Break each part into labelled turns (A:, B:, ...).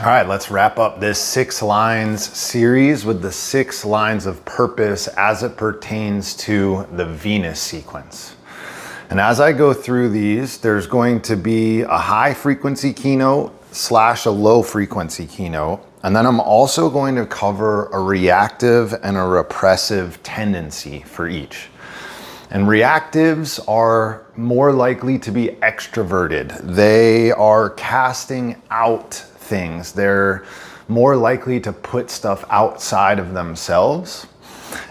A: All right, let's wrap up this 6 lines series with the 6 lines of purpose as it pertains to the Venus sequence. And as I go through these, there's going to be a high frequency keynote / a low frequency keynote. And then I'm also going to cover a reactive and a repressive tendency for each. And reactives are more likely to be extroverted. They are casting out things. They're more likely to put stuff outside of themselves.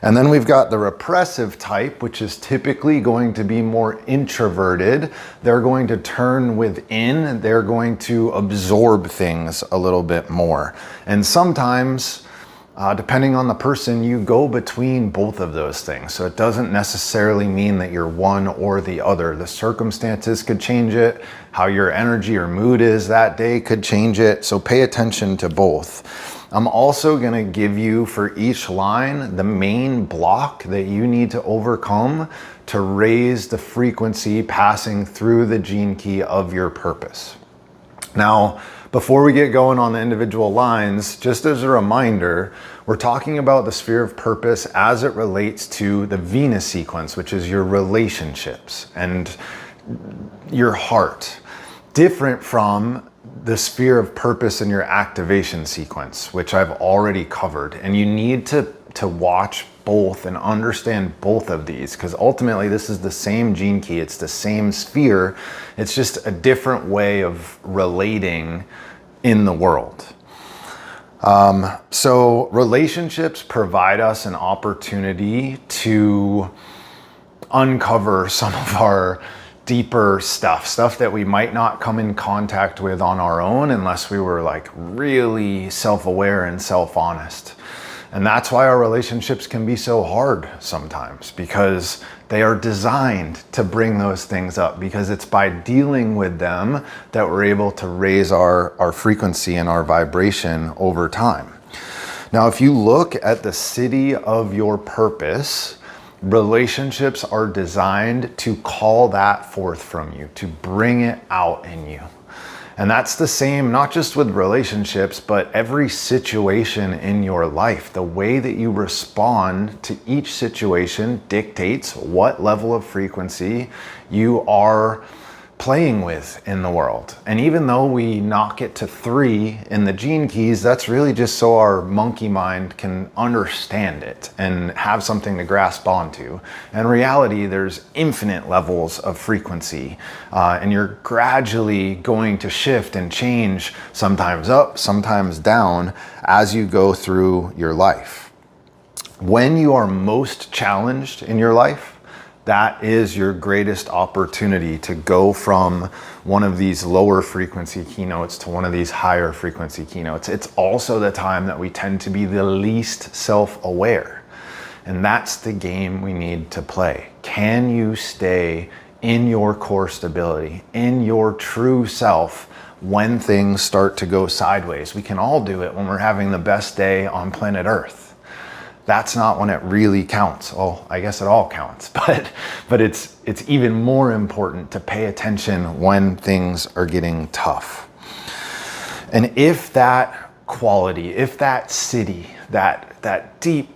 A: And then we've got the repressive type, which is typically going to be more introverted. They're going to turn within. They're going to absorb things a little bit more. And sometimes, depending on the person, you go between both of those things. So it doesn't necessarily mean that you're one or the other. The circumstances could change it. How your energy or mood is that day could change it. So pay attention to both. I'm also going to give you for each line the main block that you need to overcome to raise the frequency passing through the gene key of your purpose. Now, before we get going on the individual lines, just as a reminder, we're talking about the sphere of purpose as it relates to the Venus sequence, which is your relationships and your heart. Different from the sphere of purpose in your activation sequence, which I've already covered. And you need to watch both and understand both of these, because ultimately this is the same gene key, it's the same sphere, it's just a different way of relating in the world. So relationships provide us an opportunity to uncover some of our deeper stuff that we might not come in contact with on our own unless we were like really self-aware and self-honest. And that's why our relationships can be so hard sometimes, because they are designed to bring those things up, because it's by dealing with them that we're able to raise our frequency and our vibration over time. Now, if you look at the city of your purpose, relationships are designed to call that forth from you, to bring it out in you. And that's the same, not just with relationships, but every situation in your life. The way that you respond to each situation dictates what level of frequency you are playing with in the world. And even though we knock it to 3 in the gene keys, that's really just so our monkey mind can understand it and have something to grasp onto. In reality, there's infinite levels of frequency, and you're gradually going to shift and change, sometimes up, sometimes down, as you go through your life. When you are most challenged in your life, that is your greatest opportunity to go from one of these lower frequency keynotes to one of these higher frequency keynotes. It's also the time that we tend to be the least self-aware. And that's the game we need to play. Can you stay in your core stability, in your true self, when things start to go sideways? We can all do it when we're having the best day on planet Earth. That's not when it really counts. Well, I guess it all counts, but it's even more important to pay attention when things are getting tough. And if that quality, if that city, that deep,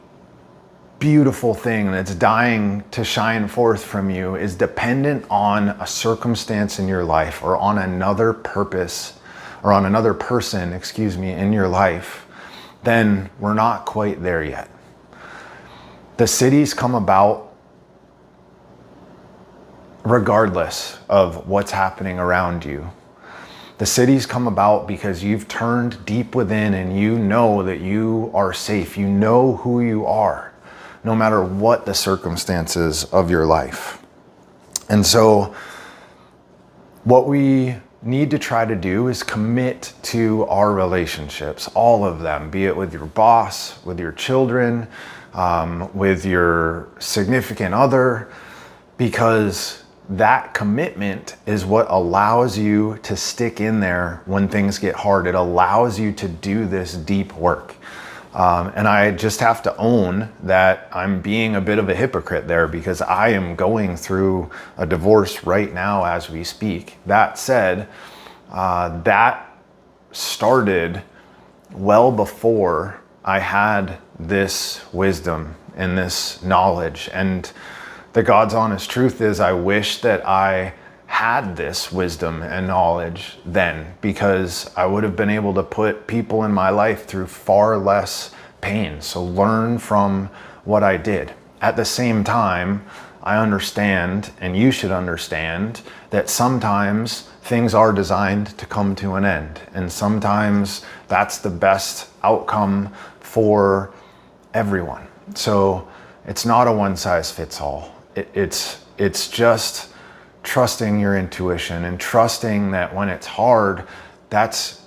A: beautiful thing that's dying to shine forth from you is dependent on a circumstance in your life or on another purpose or on another person, in your life, then we're not quite there yet. The cities come about regardless of what's happening around you. The cities come about because you've turned deep within and you know that you are safe. You know who you are, no matter what the circumstances of your life. And so what we need to try to do is commit to our relationships, all of them, be it with your boss, with your children, with your significant other, because that commitment is what allows you to stick in there when things get hard. It allows you to do this deep work. And I just have to own that I'm being a bit of a hypocrite there, because I am going through a divorce right now as we speak. That said, that started well before I had this wisdom and this knowledge. And the God's honest truth is, I wish that I had this wisdom and knowledge then, because I would have been able to put people in my life through far less pain. So learn from what I did. At the same time, I understand, and you should understand, that sometimes things are designed to come to an end. And sometimes that's the best outcome for everyone. So it's not a one size fits all. It's just trusting your intuition and trusting that when it's hard, that's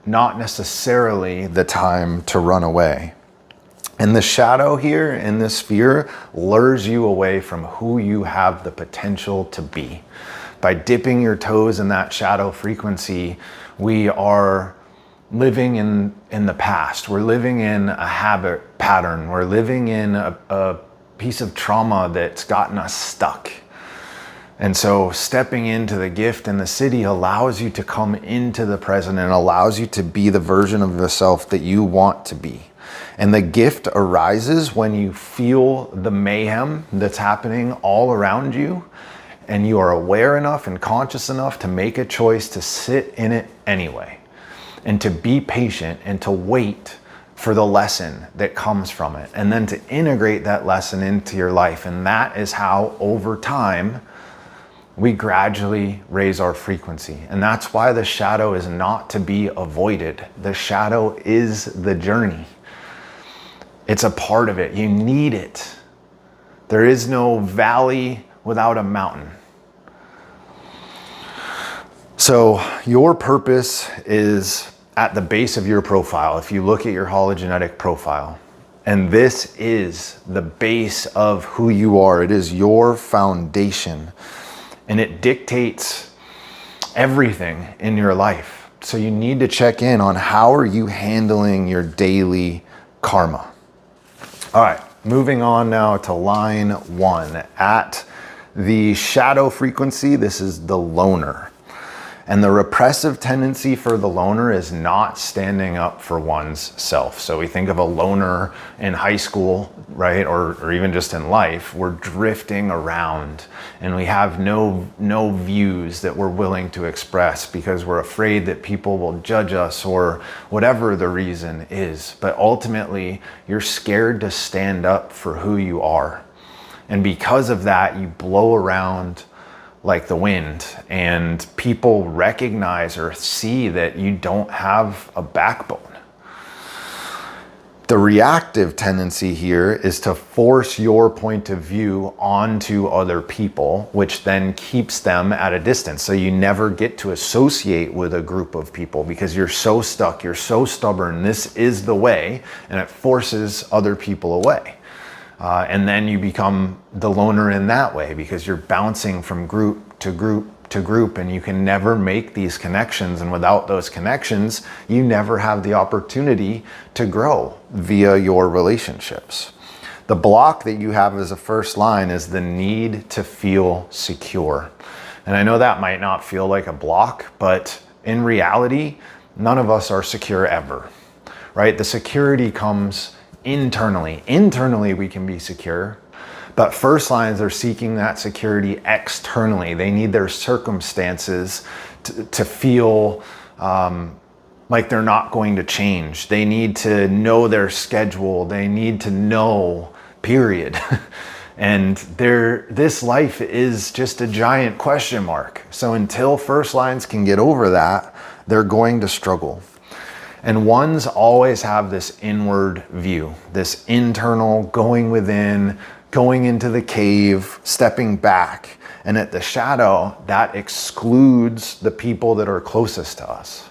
A: not necessarily the time to run away. And the shadow here in this fear lures you away from who you have the potential to be. By dipping your toes in that shadow frequency, we are living in the past. We're living in a habit pattern. We're living in a piece of trauma that's gotten us stuck. And so stepping into the gift in the city allows you to come into the present and allows you to be the version of yourself that you want to be. And the gift arises when you feel the mayhem that's happening all around you, and you are aware enough and conscious enough to make a choice to sit in it anyway, and to be patient and to wait for the lesson that comes from it, and then to integrate that lesson into your life. And that is how, over time, we gradually raise our frequency. And that's why the shadow is not to be avoided. The shadow is the journey. It's a part of it. You need it. There is no valley without a mountain. So your purpose is at the base of your profile. If you look at your hologenetic profile, and this is the base of who you are. It is your foundation, and it dictates everything in your life. So you need to check in on how are you handling your daily karma. All right, moving on now to line 1. At the shadow frequency, this is the loner. And the repressive tendency for the loner is not standing up for one's self. So we think of a loner in high school, right? Or even just in life, we're drifting around and we have no views that we're willing to express because we're afraid that people will judge us or whatever the reason is. But ultimately, you're scared to stand up for who you are. And because of that, you blow around like the wind, and people recognize or see that you don't have a backbone. The reactive tendency here is to force your point of view onto other people, which then keeps them at a distance. So you never get to associate with a group of people because you're so stuck, you're so stubborn, this is the way, and it forces other people away. And then you become the loner in that way because you're bouncing from group to group to group, and you can never make these connections. And without those connections, you never have the opportunity to grow via your relationships. The block that you have as a first line is the need to feel secure. And I know that might not feel like a block, but in reality, none of us are secure ever, right? The security comes internally. Internally, we can be secure, but first lines are seeking that security externally. They need their circumstances to feel like they're not going to change. They need to know their schedule. They need to know, period. And this life is just a giant question mark. So until first lines can get over that, they're going to struggle. And ones always have this inward view, this internal going within, going into the cave, stepping back. And at the shadow, that excludes the people that are closest to us.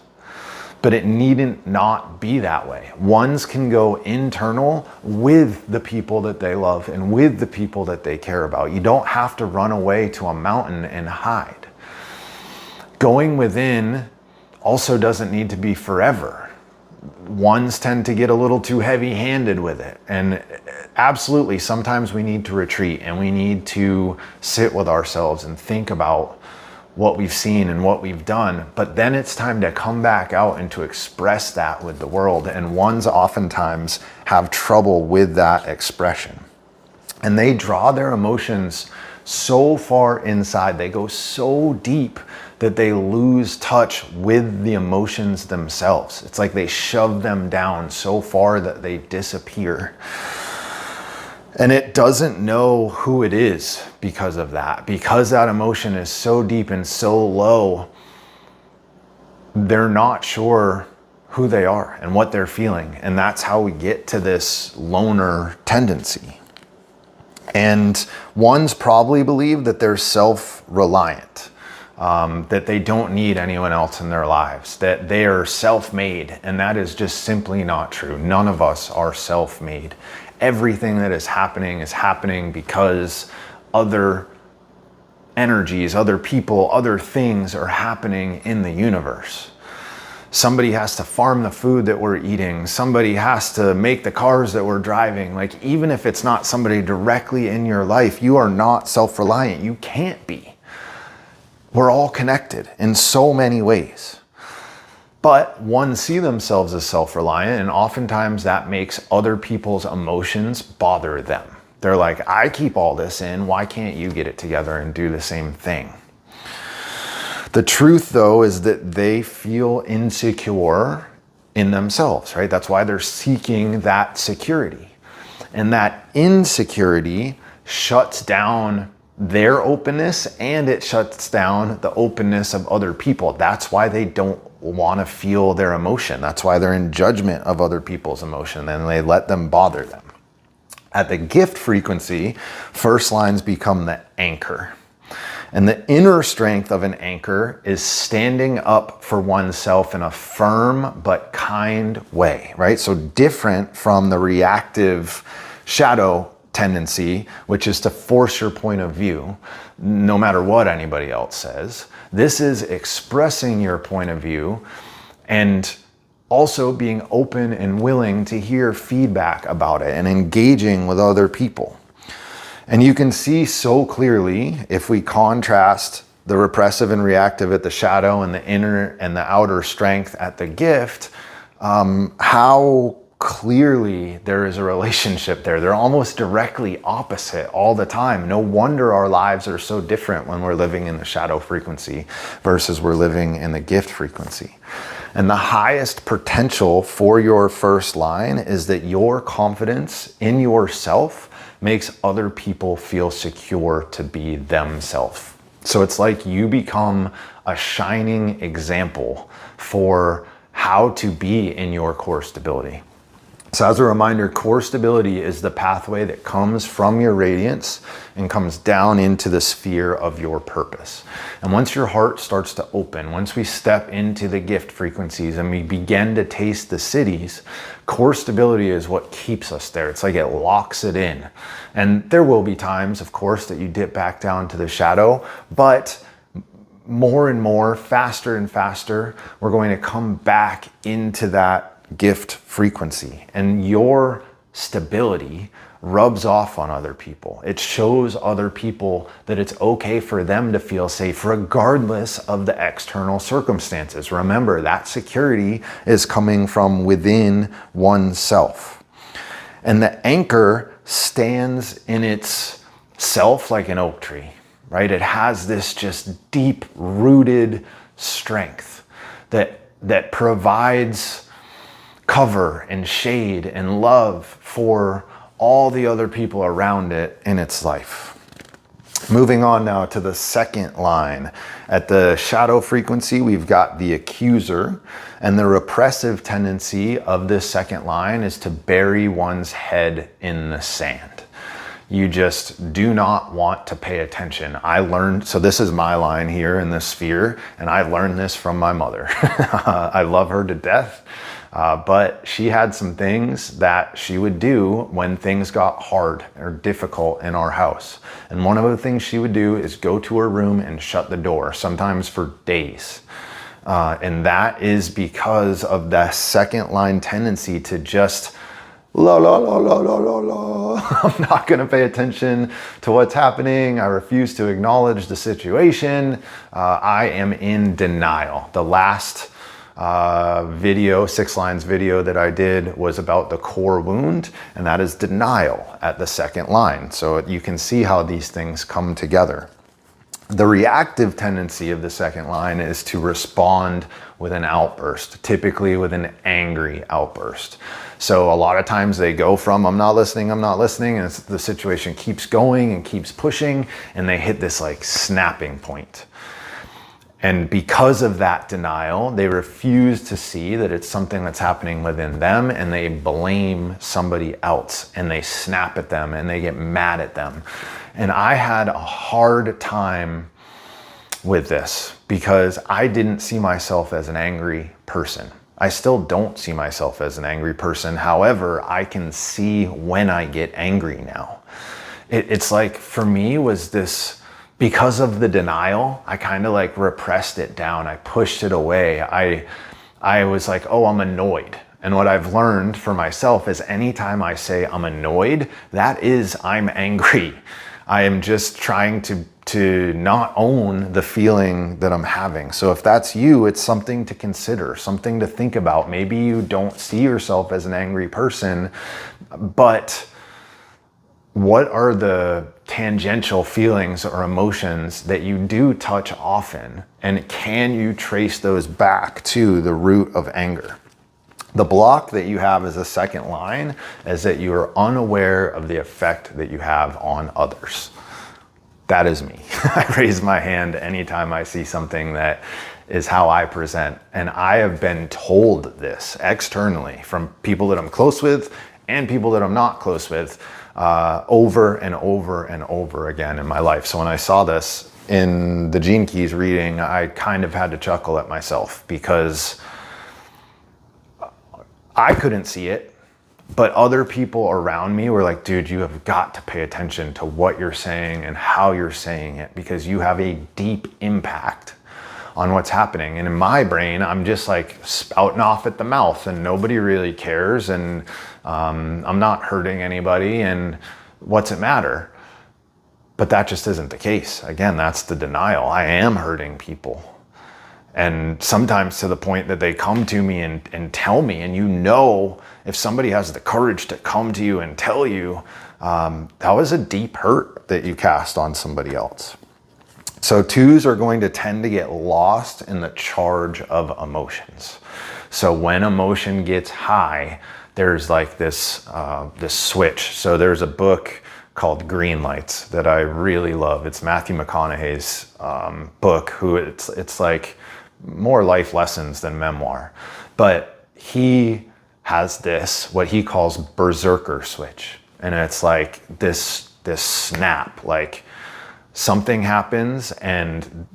A: But it needn't not be that way. Ones can go internal with the people that they love and with the people that they care about. You don't have to run away to a mountain and hide. Going within also doesn't need to be forever. Ones tend to get a little too heavy-handed with it. And absolutely, sometimes we need to retreat and we need to sit with ourselves and think about what we've seen and what we've done, but then it's time to come back out and to express that with the world. And ones oftentimes have trouble with that expression. And they draw their emotions so far inside, they go so deep that they lose touch with the emotions themselves. It's like they shove them down so far that they disappear. And it doesn't know who it is because of that. Because that emotion is so deep and so low, they're not sure who they are and what they're feeling. And that's how we get to this loner tendency. And ones probably believe that they're self-reliant, that they don't need anyone else in their lives, that they are self-made. And that is just simply not true. None of us are self-made. Everything that is happening because other energies, other people, other things are happening in the universe. Somebody has to farm the food that we're eating. Somebody has to make the cars that we're driving. Like, even if it's not somebody directly in your life, you are not self-reliant. You can't be. We're all connected in so many ways. But ones see themselves as self-reliant, and oftentimes that makes other people's emotions bother them. They're like, I keep all this in, why can't you get it together and do the same thing? The truth, though, is that they feel insecure in themselves, right? That's why they're seeking that security. And that insecurity shuts down their openness, and it shuts down the openness of other people. That's why they don't want to feel their emotion. That's why they're in judgment of other people's emotion, and they let them bother them. At the gift frequency, first lines become the anchor. And the inner strength of an anchor is standing up for oneself in a firm but kind way, right? So different from the reactive shadow tendency, which is to force your point of view, no matter what anybody else says. This is expressing your point of view and also being open and willing to hear feedback about it and engaging with other people. And you can see so clearly, if we contrast the repressive and reactive at the shadow and the inner and the outer strength at the gift, how clearly there is a relationship there. They're almost directly opposite all the time. No wonder our lives are so different when we're living in the shadow frequency versus we're living in the gift frequency. And the highest potential for your first line is that your confidence in yourself makes other people feel secure to be themselves. So it's like you become a shining example for how to be in your core stability. So as a reminder, core stability is the pathway that comes from your radiance and comes down into the sphere of your purpose. And once your heart starts to open, once we step into the gift frequencies and we begin to taste the cities, core stability is what keeps us there. It's like it locks it in. And there will be times, of course, that you dip back down to the shadow, but more and more, faster and faster, we're going to come back into that gift frequency, and your stability rubs off on other people. It shows other people that it's okay for them to feel safe regardless of the external circumstances. Remember, that security is coming from within oneself. And the anchor stands in its self like an oak tree, right? It has this just deep rooted strength that provides cover and shade and love for all the other people around it in its life. Moving on now to the second line. At the shadow frequency, we've got the accuser, and the repressive tendency of this second line is to bury one's head in the sand. You just do not want to pay attention. So this is my line here in this sphere, and I learned this from my mother. I love her to death. But she had some things that she would do when things got hard or difficult in our house. And one of the things she would do is go to her room and shut the door, sometimes for days. And that is because of the second line tendency to just la la la la la la la. I'm not going to pay attention to what's happening. I refuse to acknowledge the situation. I am in denial. The last video, 6 lines video that I did was about the core wound, and that is denial at the second line. So you can see how these things come together. The reactive tendency of the second line is to respond with an outburst, typically with an angry outburst. So a lot of times they go from I'm not listening, and the situation keeps going and keeps pushing, and they hit this like snapping point. And because of that denial, they refuse to see that it's something that's happening within them, and they blame somebody else, and they snap at them, and they get mad at them. And I had a hard time with this because I didn't see myself as an angry person. I still don't see myself as an angry person. However, I can see when I get angry now. It's like, for me, was this, because of the denial, I kind of like repressed it down. I pushed it away. I was like, oh, I'm annoyed. And what I've learned for myself is anytime I say I'm annoyed, that is, I'm angry. I am just trying to not own the feeling that I'm having. So if that's you, it's something to consider, something to think about. Maybe you don't see yourself as an angry person, but what are the tangential feelings or emotions that you do touch often? And can you trace those back to the root of anger? The block that you have as a second line is that you are unaware of the effect that you have on others. That is me. I raise my hand anytime I see something that is how I present. And I have been told this externally from people that I'm close with and people that I'm not close with over and over and over again in my life. So when I saw this in the Gene Keys reading, I kind of had to chuckle at myself because I couldn't see it, but other people around me were like, dude, you have got to pay attention to what you're saying and how you're saying it, because you have a deep impact on what's happening. And in my brain, I'm just like spouting off at the mouth and nobody really cares. And I'm not hurting anybody, and what's it matter? But that just isn't the case. Again, that's the denial. I am hurting people. And sometimes to the point that they come to me and tell me, and you know, if somebody has the courage to come to you and tell you, that was a deep hurt that you cast on somebody else. So 2s are going to tend to get lost in the charge of emotions. So when emotion gets high, there's like this switch. So there's a book called Green Lights that I really love. It's Matthew McConaughey's book, who it's like more life lessons than memoir. But he has this, what he calls berserker switch. And it's like this snap, like something happens and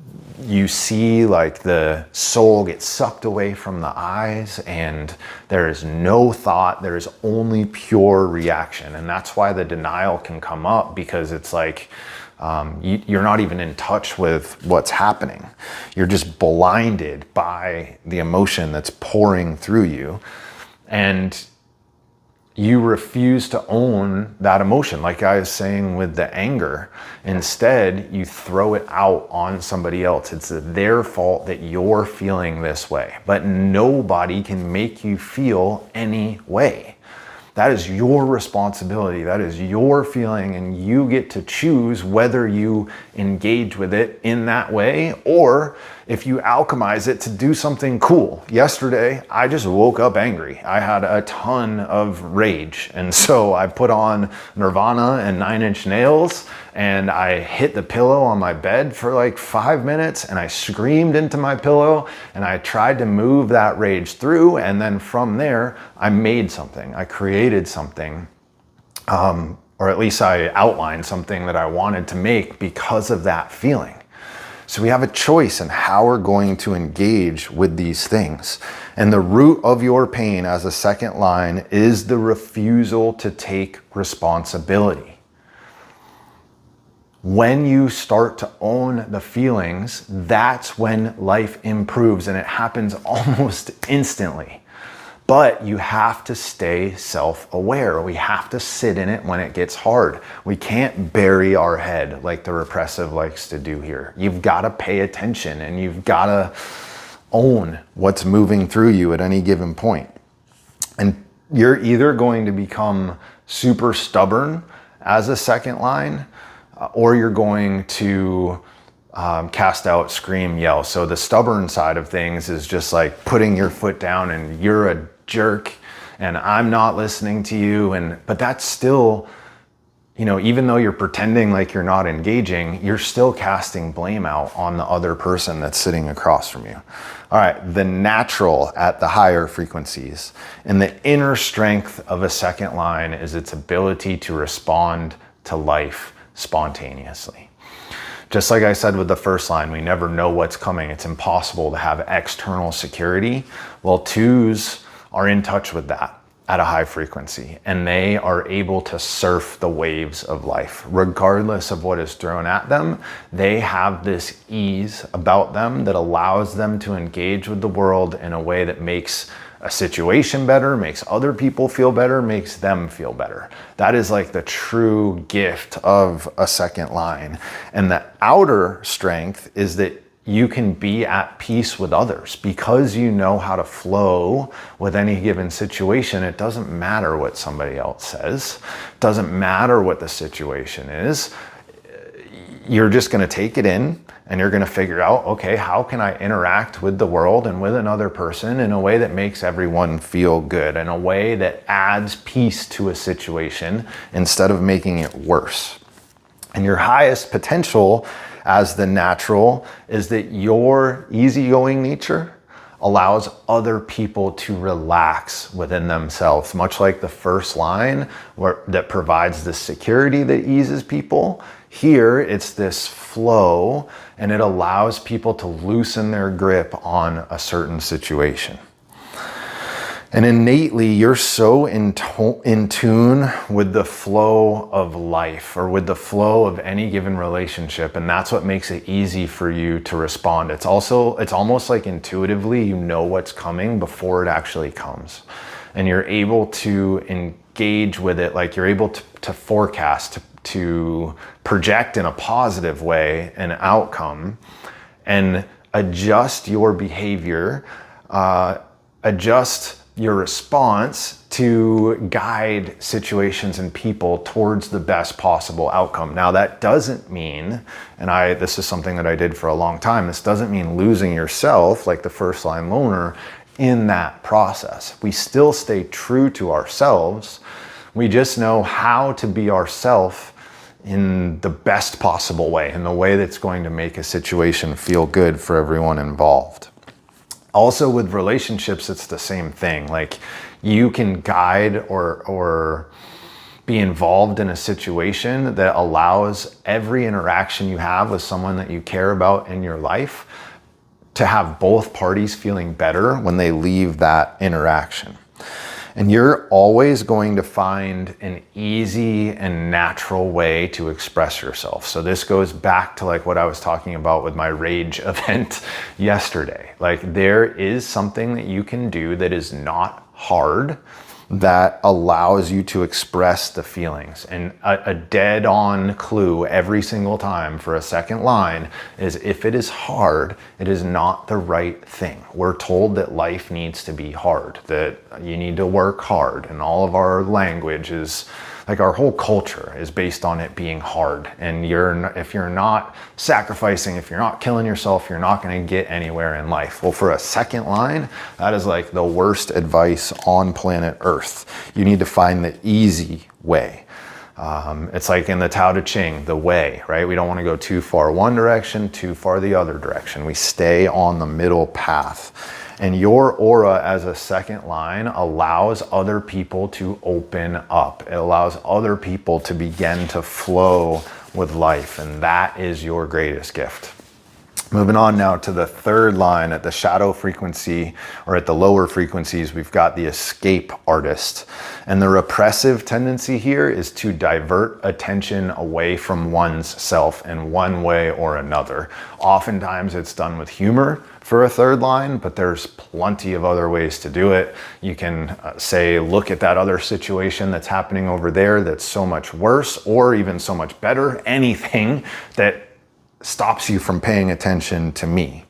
A: you see like the soul get sucked away from the eyes, and there is no thought, there is only pure reaction. And that's why the denial can come up, because it's like you're not even in touch with what's happening. You're just blinded by the emotion that's pouring through you, and you refuse to own that emotion. Like I was saying with the anger, instead you throw it out on somebody else. It's their fault that you're feeling this way, but nobody can make you feel any way. That is your responsibility. That is your feeling, and you get to choose whether you engage with it in that way or if you alchemize it to do something cool. Yesterday, I just woke up angry. I had a ton of rage, and so I put on Nirvana and 9 Inch Nails, and I hit the pillow on my bed for like 5 minutes, and I screamed into my pillow, and I tried to move that rage through, and then from there, I made something. I created something, or at least I outlined something that I wanted to make because of that feeling. So we have a choice in how we're going to engage with these things. And the root of your pain as a second line is the refusal to take responsibility. When you start to own the feelings, that's when life improves, and it happens almost instantly. But you have to stay self-aware. We have to sit in it when it gets hard. We can't bury our head like the repressive likes to do here. You've got to pay attention, and you've got to own what's moving through you at any given point. And you're either going to become super stubborn as a second line, or you're going to cast out, scream, yell. So the stubborn side of things is just like putting your foot down and you're a jerk and I'm not listening to you. But that's still, even though you're pretending like you're not engaging, you're still casting blame out on the other person that's sitting across from you. All right, the natural at the higher frequencies. And the inner strength of a second line is its ability to respond to life spontaneously. Just like I said with the first line, we never know what's coming. It's impossible to have external security. Well, twos are in touch with that at a high frequency, and they are able to surf the waves of life. Regardless of what is thrown at them, they have this ease about them that allows them to engage with the world in a way that makes a situation better, makes other people feel better, makes them feel better. That is like the true gift of a second line. And the outer strength is that you can be at peace with others because you know how to flow with any given situation. It doesn't matter what somebody else says. It doesn't matter what the situation is. You're just going to take it in and you're going to figure out, okay, how can I interact with the world and with another person in a way that makes everyone feel good, in a way that adds peace to a situation instead of making it worse. And your highest potential as the natural is that your easygoing nature allows other people to relax within themselves, much like the first line that provides the security that eases people. Here, it's this flow, and it allows people to loosen their grip on a certain situation. And innately, you're so in tune with the flow of life or with the flow of any given relationship. And that's what makes it easy for you to respond. It's almost like intuitively, you know what's coming before it actually comes. And you're able to engage with it, like you're able to forecast, to project in a positive way an outcome and adjust your behavior, adjust your response to guide situations and people towards the best possible outcome. Now that doesn't mean, and this is something that I did for a long time, this doesn't mean losing yourself like the first line loner in that process. We still stay true to ourselves. We just know how to be ourselves in the best possible way, in the way that's going to make a situation feel good for everyone involved. Also with relationships, it's the same thing. Like you can guide or be involved in a situation that allows every interaction you have with someone that you care about in your life to have both parties feeling better when they leave that interaction. And you're always going to find an easy and natural way to express yourself. So this goes back to like what I was talking about with my rage event yesterday. Like there is something that you can do that is not hard that allows you to express the feelings. And a dead on clue every single time for a second line is if it is hard, it is not the right thing. We're told that life needs to be hard, that you need to work hard, and all of our language is like our whole culture is based on it being hard. And if you're not sacrificing, if you're not killing yourself, you're not going to get anywhere in life. Well, for a second line, that is like the worst advice on planet Earth. You need to find the easy way. It's like in the Tao Te Ching, the way, right? We don't want to go too far one direction, too far the other direction. We stay on the middle path. And your aura as a second line allows other people to open up. It allows other people to begin to flow with life. And that is your greatest gift. Moving on now to the third line at the shadow frequency, or at the lower frequencies, we've got the escape artist. And the repressive tendency here is to divert attention away from one's self in one way or another. Oftentimes it's done with humor. for a third line, but there's plenty of other ways to do it. You can say, look at that other situation that's happening over there that's so much worse or even so much better. Anything that stops you from paying attention to me.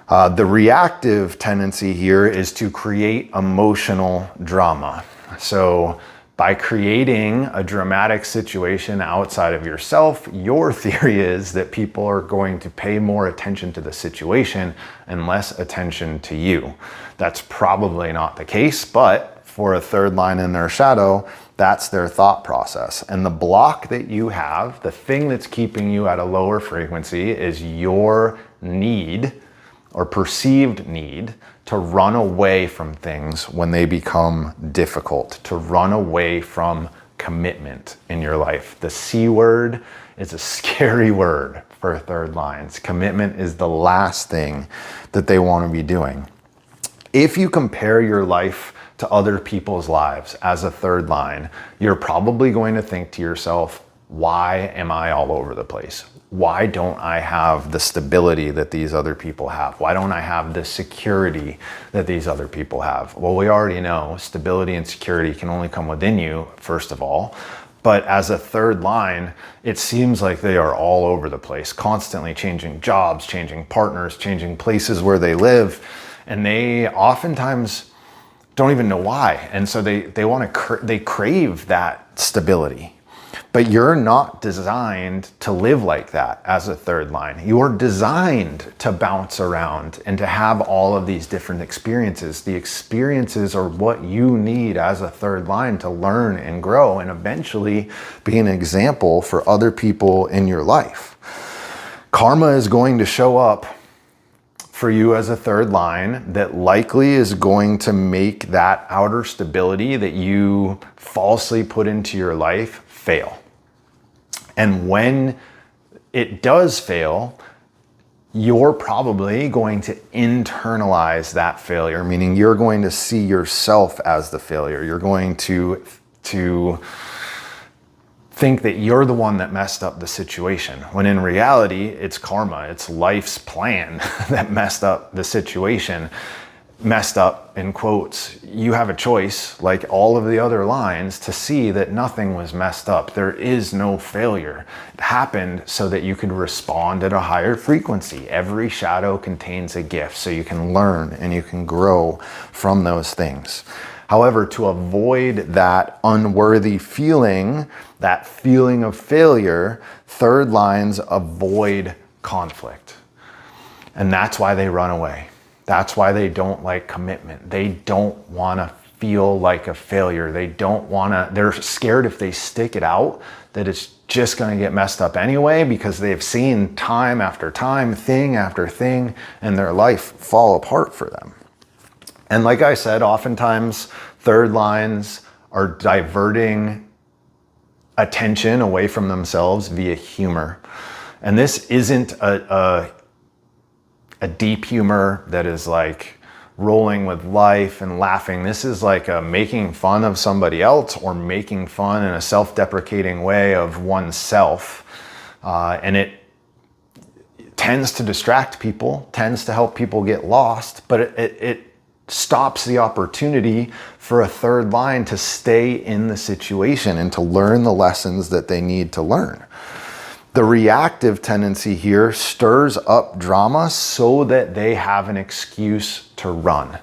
A: The reactive tendency here is to create emotional drama. So by creating a dramatic situation outside of yourself, your theory is that people are going to pay more attention to the situation and less attention to you. That's probably not the case, but for a third line in their shadow, that's their thought process. And the block that you have, the thing that's keeping you at a lower frequency, is your need or perceived need to run away from things when they become difficult, to run away from commitment in your life. The C word is a scary word for third lines. Commitment is the last thing that they want to be doing. If you compare your life to other people's lives as a third line, you're probably going to think to yourself, why am I all over the place? Why don't I have the stability that these other people have? Why don't I have the security that these other people have? Well, we already know stability and security can only come within you, first of all. But as a third line, it seems like they are all over the place, constantly changing jobs, changing partners, changing places where they live. And they oftentimes don't even know why. And so they crave that stability. But you're not designed to live like that as a third line. You're designed to bounce around and to have all of these different experiences. The experiences are what you need as a third line to learn and grow and eventually be an example for other people in your life. Karma is going to show up for you as a third line that likely is going to make that outer stability that you falsely put into your life fail. And when it does fail, you're probably going to internalize that failure, meaning you're going to see yourself as the failure. You're going to think that you're the one that messed up the situation, when in reality, it's karma, it's life's plan that messed up the situation. Messed up in quotes. You have a choice, like all of the other lines, to see that nothing was messed up. There is no failure. It happened so that you could respond at a higher frequency. Every shadow contains a gift, so you can learn and you can grow from those things. However, to avoid that unworthy feeling, that feeling of failure, third lines avoid conflict. And that's why they run away. That's why they don't like commitment. They don't want to feel like a failure. They're scared if they stick it out that it's just going to get messed up anyway, because they've seen time after time, thing after thing, and their life fall apart for them. And like I said, oftentimes third lines are diverting attention away from themselves via humor. And this isn't a deep humor that is like rolling with life and laughing. This is like a making fun of somebody else or making fun in a self-deprecating way of oneself. And it tends to distract people, tends to help people get lost, but it stops the opportunity for a third line to stay in the situation and to learn the lessons that they need to learn. The reactive tendency here stirs up drama so that they have an excuse to run.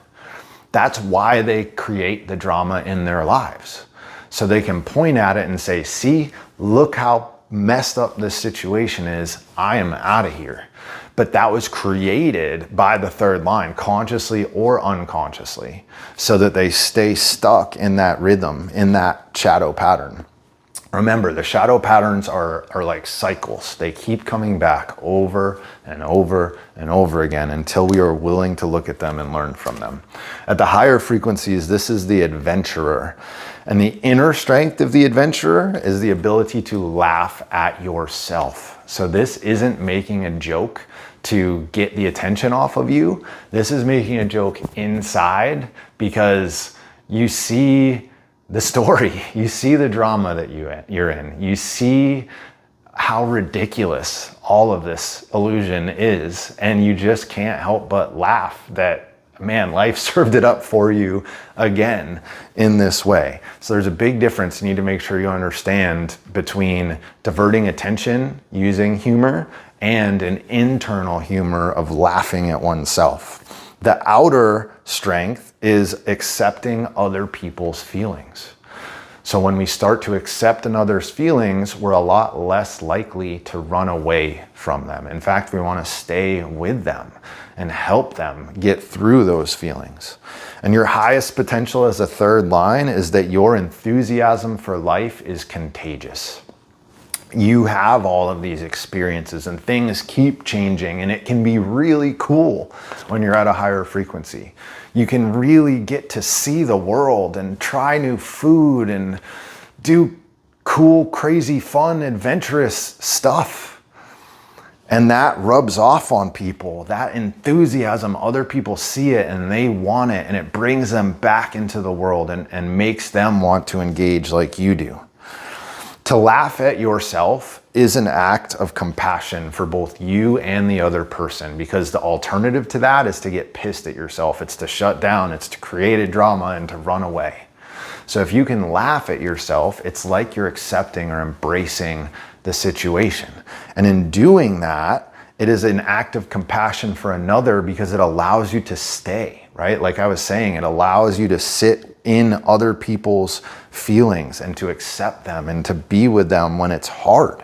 A: That's why they create the drama in their lives. So they can point at it and say, see, look how messed up this situation is. I am out of here. But that was created by the third line, consciously or unconsciously, so that they stay stuck in that rhythm, in that shadow pattern. Remember, the shadow patterns are like cycles. They keep coming back over and over and over again until we are willing to look at them and learn from them. At the higher frequencies, this is the adventurer. And the inner strength of the adventurer is the ability to laugh at yourself. So this isn't making a joke to get the attention off of you. This is making a joke inside because you see the story, you see the drama that you're in, you see how ridiculous all of this illusion is. And you just can't help but laugh that, man, life served it up for you again in this way. So there's a big difference you need to make sure you understand between diverting attention using humor and an internal humor of laughing at oneself. The outer strength is accepting other people's feelings. So when we start to accept another's feelings, we're a lot less likely to run away from them. In fact, we want to stay with them and help them get through those feelings. And your highest potential as a third line is that your enthusiasm for life is contagious. You have all of these experiences and things keep changing, and it can be really cool when you're at a higher frequency. You can really get to see the world and try new food and do cool, crazy, fun, adventurous stuff. And that rubs off on people. That enthusiasm, other people see it and they want it, and it brings them back into the world and makes them want to engage like you do. To laugh at yourself is an act of compassion for both you and the other person, because the alternative to that is to get pissed at yourself. It's to shut down, it's to create a drama and to run away. So if you can laugh at yourself, it's like you're accepting or embracing the situation. And in doing that, it is an act of compassion for another because it allows you to stay, right? Like I was saying, it allows you to sit in other people's feelings and to accept them and to be with them when it's hard.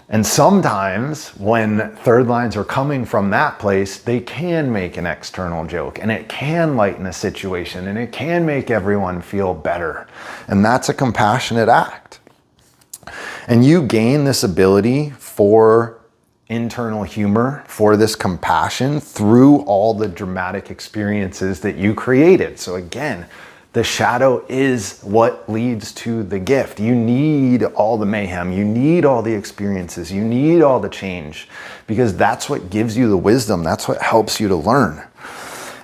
A: And sometimes when third lines are coming from that place, they can make an external joke and it can lighten a situation and it can make everyone feel better. And that's a compassionate act. And you gain this ability for internal humor, for this compassion through all the dramatic experiences that you created. So again, the shadow is what leads to the gift. You need all the mayhem, you need all the experiences, you need all the change, because that's what gives you the wisdom, that's what helps you to learn.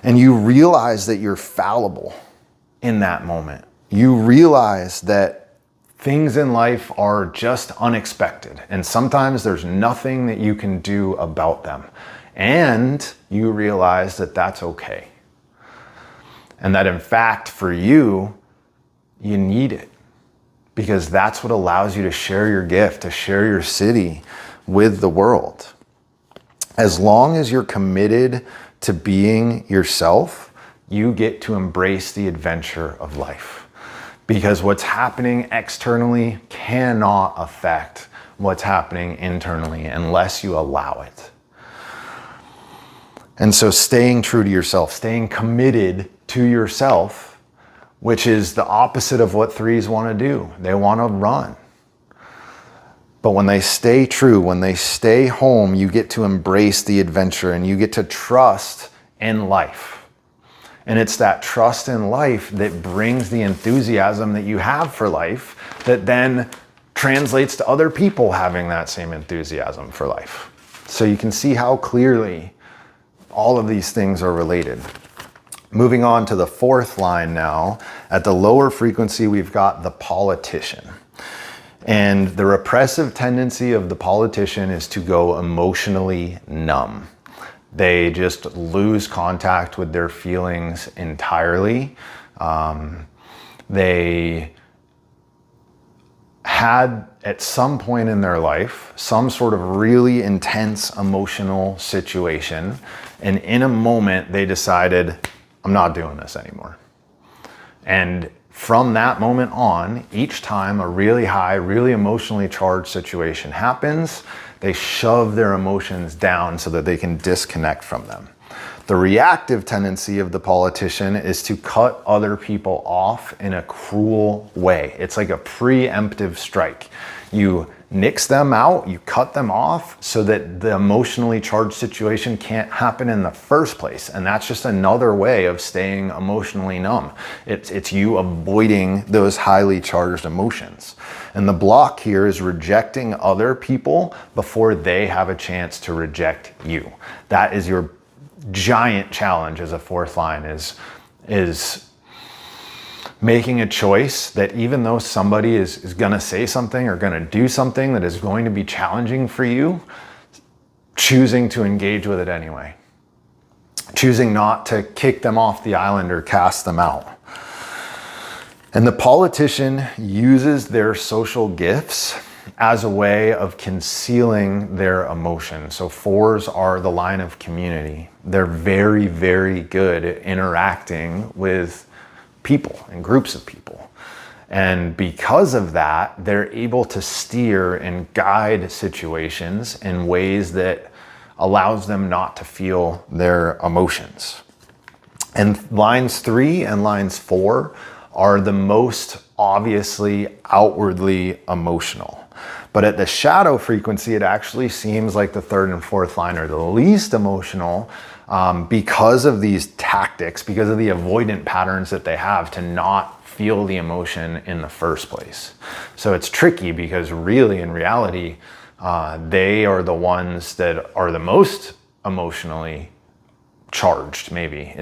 A: And you realize that you're fallible in that moment. You realize that things in life are just unexpected, and sometimes there's nothing that you can do about them. And you realize that that's okay. And that in fact, for you, you need it, because that's what allows you to share your gift, to share your city with the world. As long as you're committed to being yourself, you get to embrace the adventure of life. Because what's happening externally cannot affect what's happening internally unless you allow it. And so staying true to yourself, staying committed to yourself, which is the opposite of what threes want to do. They want to run. But when they stay true, when they stay home, you get to embrace the adventure and you get to trust in life. And it's that trust in life that brings the enthusiasm that you have for life that then translates to other people having that same enthusiasm for life. So you can see how clearly all of these things are related. Moving on to the fourth line now, at the lower frequency, we've got the politician. And the repressive tendency of the politician is to go emotionally numb. They just lose contact with their feelings entirely. They had at some point in their life some sort of really intense emotional situation, and in a moment they decided, I'm not doing this anymore. And from that moment on, each time a really high, really emotionally charged situation happens, they shove their emotions down so that they can disconnect from them. The reactive tendency of the politician is to cut other people off in a cruel way. It's like a preemptive strike. You nix them out, you cut them off so that the emotionally charged situation can't happen in the first place. And that's just another way of staying emotionally numb. It's you avoiding those highly charged emotions. And the block here is rejecting other people before they have a chance to reject you. That is your giant challenge as a fourth line, is making a choice that even though somebody is going to say something or going to do something that is going to be challenging for you, choosing to engage with it anyway. Choosing not to kick them off the island or cast them out. And the politician uses their social gifts as a way of concealing their emotion. So 4s are the line of community. They're very, very good at interacting with people and groups of people. And because of that, they're able to steer and guide situations in ways that allows them not to feel their emotions. And lines 3 and lines 4 are the most obviously outwardly emotional. But at the shadow frequency, it actually seems like the 3rd and 4th line are the least emotional because of these tactics, because of the avoidant patterns that they have to not feel the emotion in the first place. So it's tricky because really, in reality, they are the ones that are the most emotionally charged, maybe,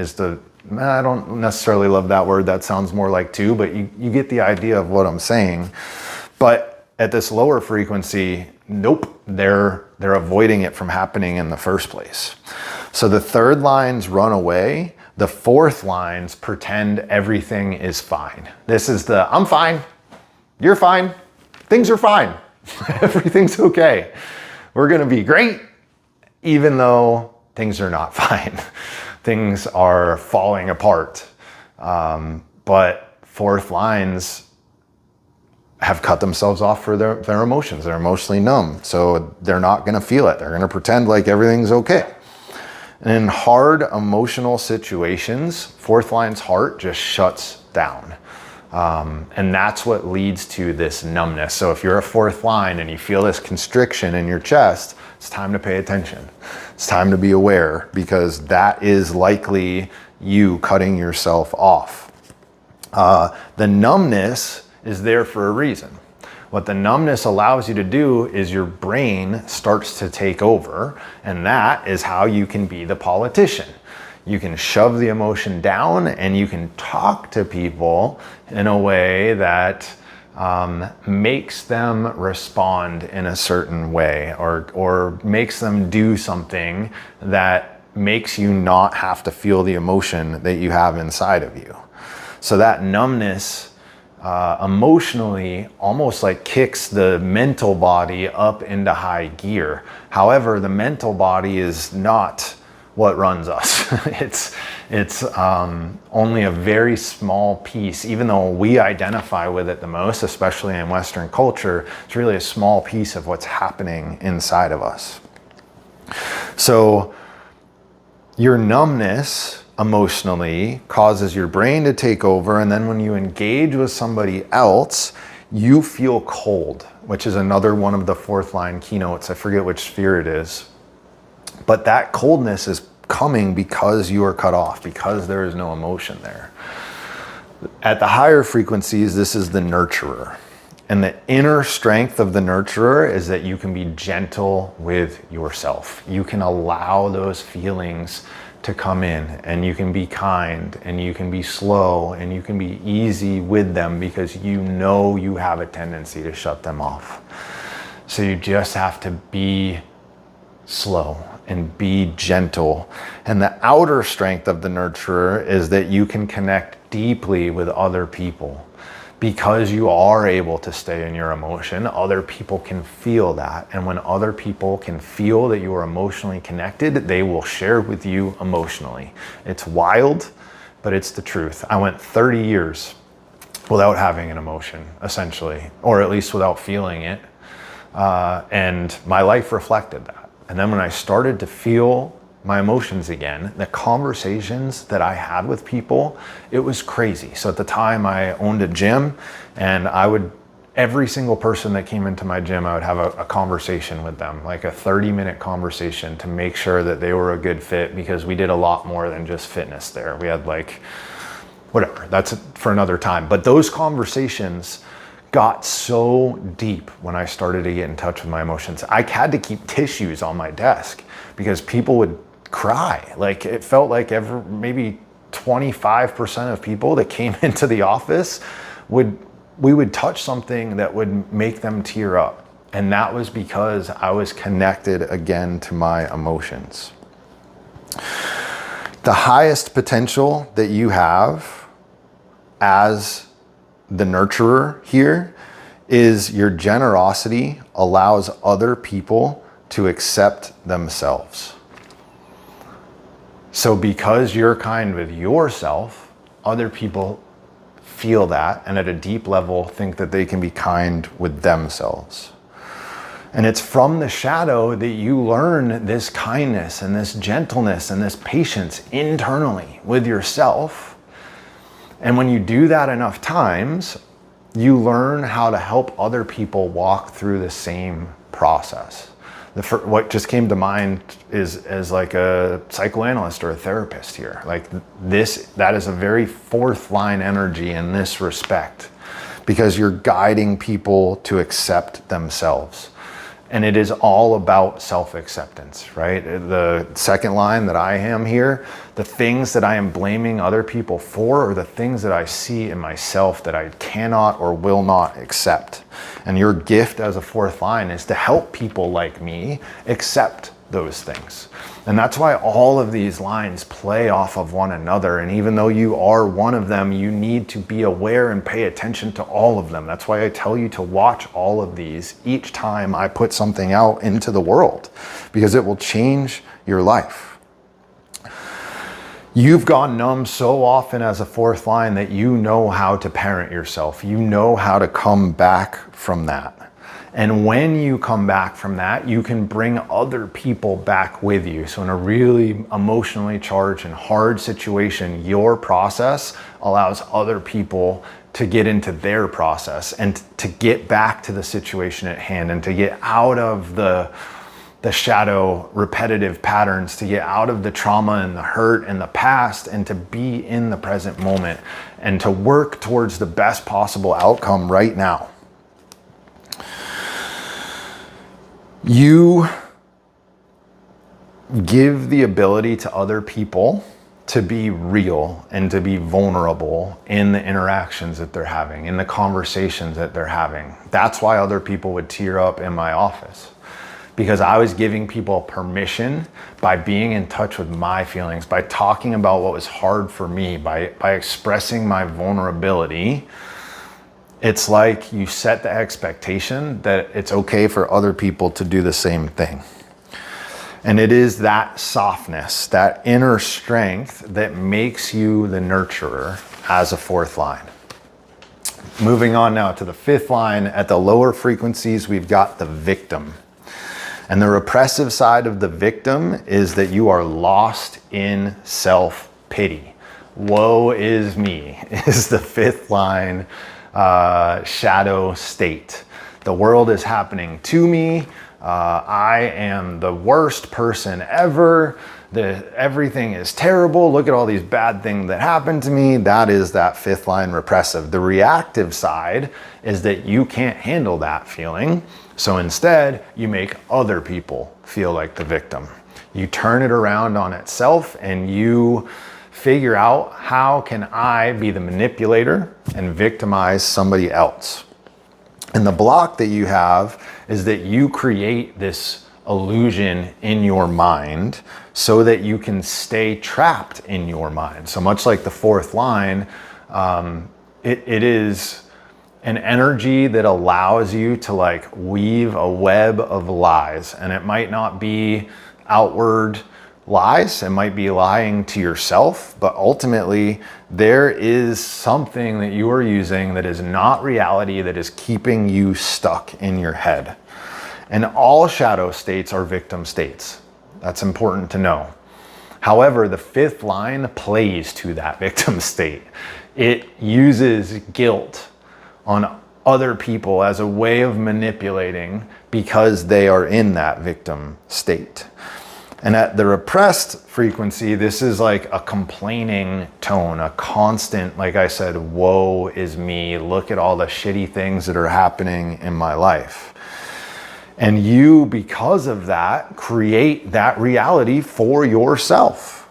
A: I don't necessarily love that word. That sounds more like 2, but you get the idea of what I'm saying. But at this lower frequency, nope, they're avoiding it from happening in the first place. So the 3rd lines run away. The 4th lines pretend everything is fine. This is the, I'm fine, you're fine, things are fine, everything's okay. We're gonna be great, even though things are not fine. Things are falling apart. But 4th lines have cut themselves off for their emotions. They're emotionally numb, so they're not gonna feel it. They're gonna pretend like everything's okay. And in hard emotional situations, 4th line's heart just shuts down. And that's what leads to this numbness. So if you're a 4th line and you feel this constriction in your chest, it's time to pay attention. It's time to be aware, because that is likely you cutting yourself off. The numbness is there for a reason. What the numbness allows you to do is your brain starts to take over, and that is how you can be the politician. You can shove the emotion down and you can talk to people in a way that makes them respond in a certain way, or makes them do something that makes you not have to feel the emotion that you have inside of you. So that numbness emotionally almost like kicks the mental body up into high gear. However, the mental body is not what runs us. It's only a very small piece, even though we identify with it the most, especially in Western culture. It's really a small piece of what's happening inside of us. So your numbness emotionally causes your brain to take over, and then when you engage with somebody else, you feel cold, which is another one of the 4th line keynotes. I forget which sphere it is. But that coldness is coming because you are cut off, because there is no emotion there. At the higher frequencies, this is the nurturer. And the inner strength of the nurturer is that you can be gentle with yourself. You can allow those feelings to come in, and you can be kind, and you can be slow, and you can be easy with them, because you know you have a tendency to shut them off. So you just have to be slow and be gentle. And the outer strength of the nurturer is that you can connect deeply with other people. Because you are able to stay in your emotion, other people can feel that. And when other people can feel that you are emotionally connected, they will share with you emotionally. It's wild, but it's the truth. I went 30 years without having an emotion, essentially, or at least without feeling it. And my life reflected that. And then when I started to feel my emotions again, the conversations that I had with people, it was crazy. So at the time I owned a gym, and every single person that came into my gym, I would have a conversation with them, like a 30-minute conversation, to make sure that they were a good fit, because we did a lot more than just fitness there. We had whatever, that's for another time. But those conversations got so deep when I started to get in touch with my emotions. I had to keep tissues on my desk because people would cry. Like, it felt like maybe 25% of people that came into the office we would touch something that would make them tear up. And that was because I was connected again to my emotions. The highest potential that you have as the nurturer here is your generosity allows other people to accept themselves. So because you're kind with yourself, other people feel that and at a deep level think that they can be kind with themselves. And it's from the shadow that you learn this kindness and this gentleness and this patience internally with yourself. And when you do that enough times, you learn how to help other people walk through the same process. What just came to mind is as like a psychoanalyst or a therapist here. Like that is a very fourth line energy in this respect, because you're guiding people to accept themselves. And it is all about self-acceptance, right? The second line that I am here, the things that I am blaming other people for are the things that I see in myself that I cannot or will not accept. And your gift as a fourth line is to help people like me accept those things. And that's why all of these lines play off of one another. And even though you are one of them, you need to be aware and pay attention to all of them. That's why I tell you to watch all of these each time I put something out into the world, because it will change your life. You've gone numb so often as a fourth line that you know how to parent yourself. You know how to come back from that. And when you come back from that, you can bring other people back with you. So in a really emotionally charged and hard situation, your process allows other people to get into their process and to get back to the situation at hand and to get out of the shadow repetitive patterns, to get out of the trauma and the hurt and the past, and to be in the present moment and to work towards the best possible outcome right now. You give the ability to other people to be real and to be vulnerable in the interactions that they're having, in the conversations that they're having. That's why other people would tear up in my office, because I was giving people permission by being in touch with my feelings, by talking about what was hard for me, by expressing my vulnerability. It's like you set the expectation that it's okay for other people to do the same thing. And it is that softness, that inner strength that makes you the nurturer as a fourth line. Moving on now to the fifth line, at the lower frequencies, we've got the victim. And the repressive side of the victim is that you are lost in self-pity. Woe is me is the fifth line shadow state. The world is happening to me. I am the worst person ever. Everything is terrible. Look at all these bad things that happened to me. That is that fifth line repressive. The reactive side is that you can't handle that feeling. So instead, you make other people feel like the victim. You turn it around on itself and you figure out, how can I be the manipulator and victimize somebody else? And the block that you have is that you create this illusion in your mind so that you can stay trapped in your mind. So much like the fourth line, it is an energy that allows you to like weave a web of lies. And it might not be outward lies, it might be lying to yourself, but ultimately there is something that you are using that is not reality, that is keeping you stuck in your head. And all shadow states are victim states. That's important to know. However, the fifth line plays to that victim state. It uses guilt on other people as a way of manipulating because they are in that victim state. And at the repressed frequency, this is like a complaining tone, a constant, like I said, woe is me. Look at all the shitty things that are happening in my life. And you, because of that, create that reality for yourself.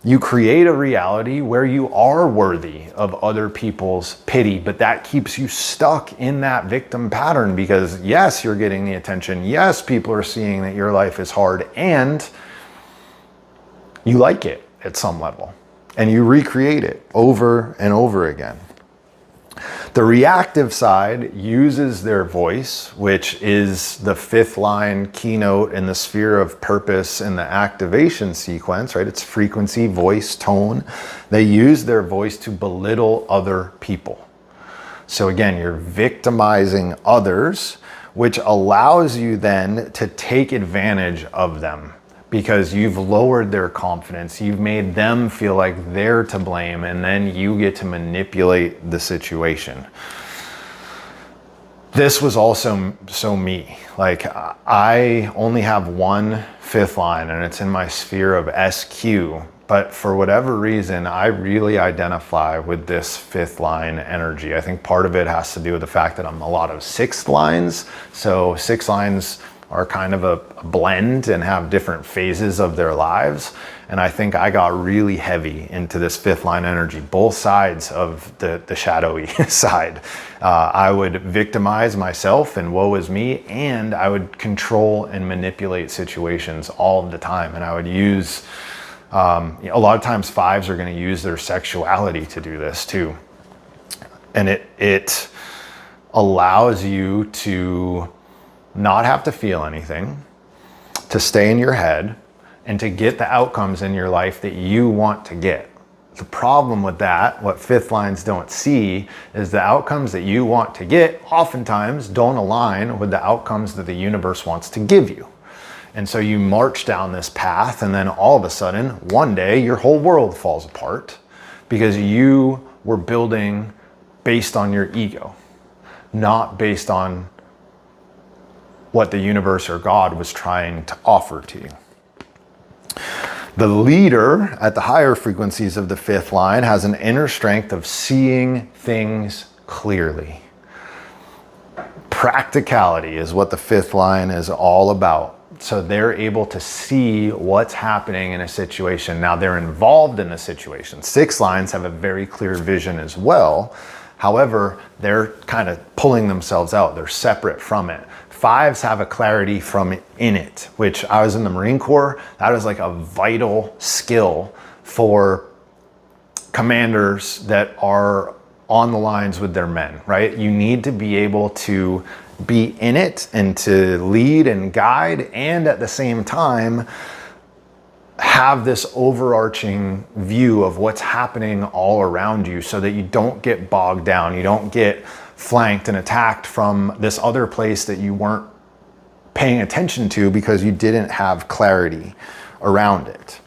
A: You create a reality where you are worthy of other people's pity, but that keeps you stuck in that victim pattern because yes, you're getting the attention. Yes, people are seeing that your life is hard and you like it at some level and you recreate it over and over again. The reactive side uses their voice, which is the 5th line keynote in the sphere of purpose in the activation sequence, right? It's frequency, voice, tone. They use their voice to belittle other people. So again, you're victimizing others, which allows you then to take advantage of them because you've lowered their confidence. You've made them feel like they're to blame, and then you get to manipulate the situation. This was also so me. Like, I only have one 5th line, and it's in my sphere of SQ. But for whatever reason, I really identify with this 5th line energy. I think part of it has to do with the fact that I'm a lot of 6th lines. So 6 lines are kind of a blend and have different phases of their lives. And I think I got really heavy into this 5th line energy, both sides of the shadowy side. I would victimize myself and woe is me, and I would control and manipulate situations all of the time. And I would use, a lot of times 5s are gonna use their sexuality to do this too. And it allows you to not have to feel anything, to stay in your head, and to get the outcomes in your life that you want to get. The problem with that, what 5th lines don't see, is the outcomes that you want to get oftentimes don't align with the outcomes that the universe wants to give you. And so you march down this path, and then all of a sudden, one day, your whole world falls apart because you were building based on your ego, not based on what the universe or God was trying to offer to you. The leader at the higher frequencies of the 5th line has an inner strength of seeing things clearly. Practicality is what the 5th line is all about. So they're able to see what's happening in a situation. Now they're involved in the situation. 6 lines have a very clear vision as well. However, they're kind of pulling themselves out. They're separate from it. 5s have a clarity from in it, which I was in the Marine Corps. That is like a vital skill for commanders that are on the lines with their men, right? You need to be able to be in it and to lead and guide, and at the same time, have this overarching view of what's happening all around you so that you don't get bogged down. You don't get flanked and attacked from this other place that you weren't paying attention to because you didn't have clarity around it.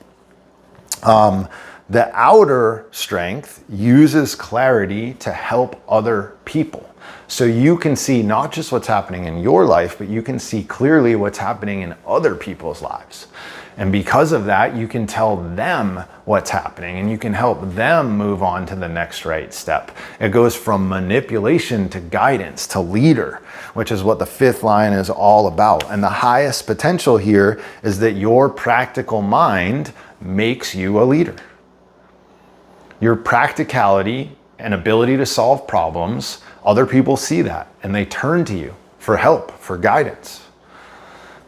A: The outer strength uses clarity to help other people. So you can see not just what's happening in your life, but you can see clearly what's happening in other people's lives. And because of that, you can tell them what's happening and you can help them move on to the next right step. It goes from manipulation to guidance to leader, which is what the 5th line is all about. And the highest potential here is that your practical mind makes you a leader. Your practicality and ability to solve problems, other people see that and they turn to you for help, for guidance.